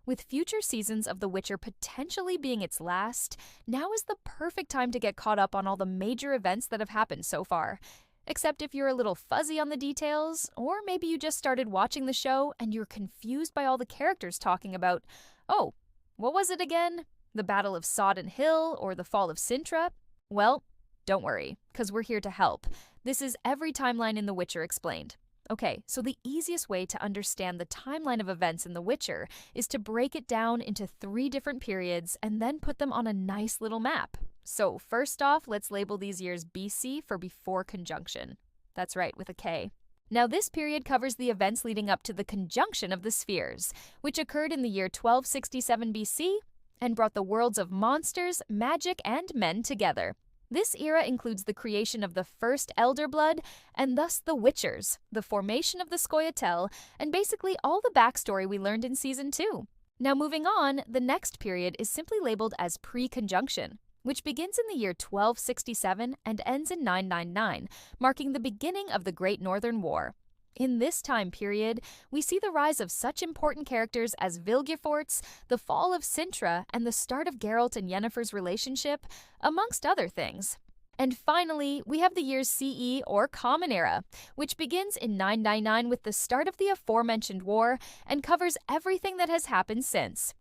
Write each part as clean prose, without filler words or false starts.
With future seasons of The Witcher potentially being its last, now is the perfect time to get caught up on all the major events that have happened so far. Except if you're a little fuzzy on the details, or maybe you just started watching the show and you're confused by all the characters talking about, oh, what was it again? The Battle of Sodden Hill or the Fall of Sintra? Well, don't worry, because we're here to help. This is every timeline in The Witcher explained. Okay, so the easiest way to understand the timeline of events in The Witcher is to break it down into 3 different periods and then put them on a nice little map. So first off, let's label these years BC for before conjunction. That's right, with a K. Now this period covers the events leading up to the conjunction of the spheres, which occurred in the year 1267 BC and brought the worlds of monsters, magic, and men together. This era includes the creation of the first Elder Blood, and thus the Witchers, the formation of the Scoia'tael, and basically all the backstory we learned in Season 2. Now moving on, the next period is simply labeled as pre-conjunction, which begins in the year 1267 and ends in 999, marking the beginning of the Great Northern War. In this time period, we see the rise of such important characters as Vilgefortz, the fall of Sintra, and the start of Geralt and Yennefer's relationship, amongst other things. And finally, we have the years CE or Common Era, which begins in 999 with the start of the aforementioned war and covers everything that has happened since.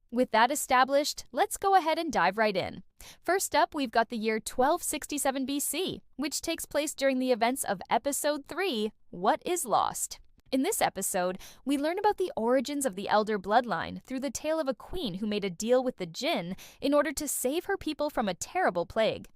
With that established, let's go ahead and dive right in. First up, we've got the year 1267 BC, which takes place during the events of Episode 3, What is Lost? In this episode, we learn about the origins of the Elder Bloodline through the tale of a queen who made a deal with the Jinn in order to save her people from a terrible plague.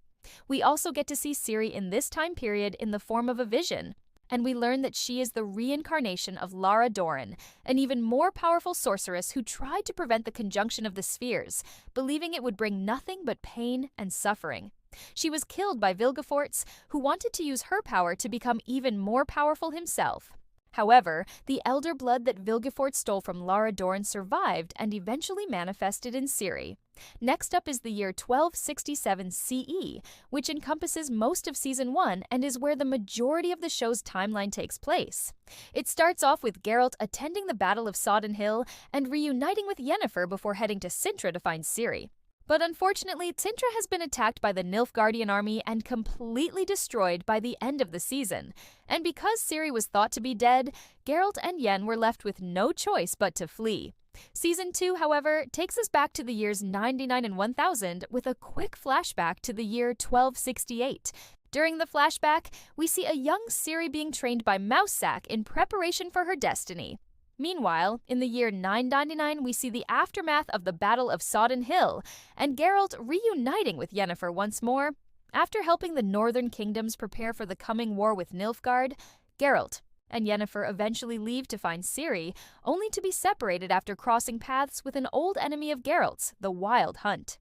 We also get to see Ciri in this time period in the form of a vision, and we learn that she is the reincarnation of Lara Dorren, an even more powerful sorceress who tried to prevent the conjunction of the spheres, believing it would bring nothing but pain and suffering. She was killed by Vilgefortz, who wanted to use her power to become even more powerful himself. However, the Elder Blood that Vilgefortz stole from Lara Dorren survived and eventually manifested in Ciri. Next up is the year 1267 CE, which encompasses most of Season 1 and is where the majority of the show's timeline takes place. It starts off with Geralt attending the Battle of Sodden Hill and reuniting with Yennefer before heading to Sintra to find Ciri. But unfortunately, Sintra has been attacked by the Nilfgaardian army and completely destroyed by the end of the season. And because Ciri was thought to be dead, Geralt and Yen were left with no choice but to flee. Season 2, however, takes us back to the years 99 and 1000 with a quick flashback to the year 1268. During the flashback, we see a young Ciri being trained by Mousesack in preparation for her destiny. Meanwhile, in the year 999, we see the aftermath of the Battle of Sodden Hill, and Geralt reuniting with Yennefer once more. After helping the Northern Kingdoms prepare for the coming war with Nilfgaard, Geralt and Yennefer eventually leave to find Ciri, only to be separated after crossing paths with an old enemy of Geralt's, the Wild Hunt.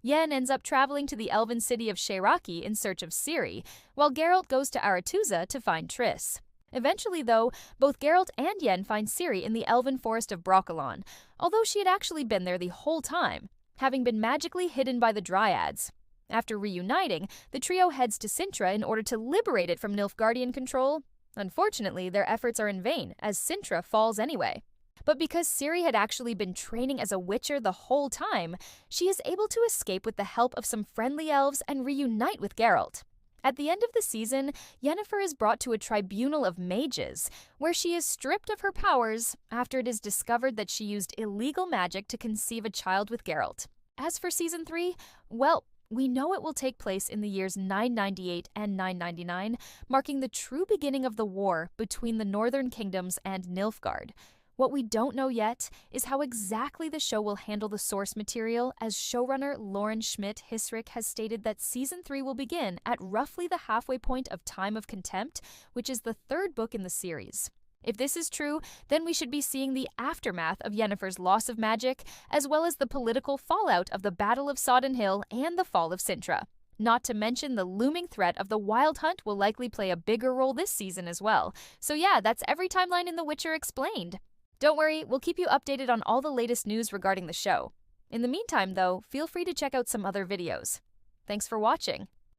Yen ends up traveling to the elven city of Sheraki in search of Ciri, while Geralt goes to Aretuza to find Triss. Eventually, though, both Geralt and Yen find Ciri in the elven forest of Brokilon, although she had actually been there the whole time, having been magically hidden by the Dryads. After reuniting, the trio heads to Sintra in order to liberate it from Nilfgaardian control. Unfortunately, their efforts are in vain, as Sintra falls anyway. But because Ciri had actually been training as a witcher the whole time, she is able to escape with the help of some friendly elves and reunite with Geralt. At the end of the season, Yennefer is brought to a tribunal of mages, where she is stripped of her powers after it is discovered that she used illegal magic to conceive a child with Geralt. As for Season 3, well, we know it will take place in the years 998 and 999, marking the true beginning of the war between the Northern Kingdoms and Nilfgaard. What we don't know yet is how exactly the show will handle the source material, as showrunner Lauren Schmidt Hissrich has stated that Season 3 will begin at roughly the halfway point of Time of Contempt, which is the 3rd book in the series. If this is true, then we should be seeing the aftermath of Yennefer's loss of magic, as well as the political fallout of the Battle of Sodden Hill and the fall of Sintra. Not to mention the looming threat of the Wild Hunt will likely play a bigger role this season as well. So yeah, that's every timeline in The Witcher explained. Don't worry, we'll keep you updated on all the latest news regarding the show. In the meantime, though, feel free to check out some other videos. Thanks for watching.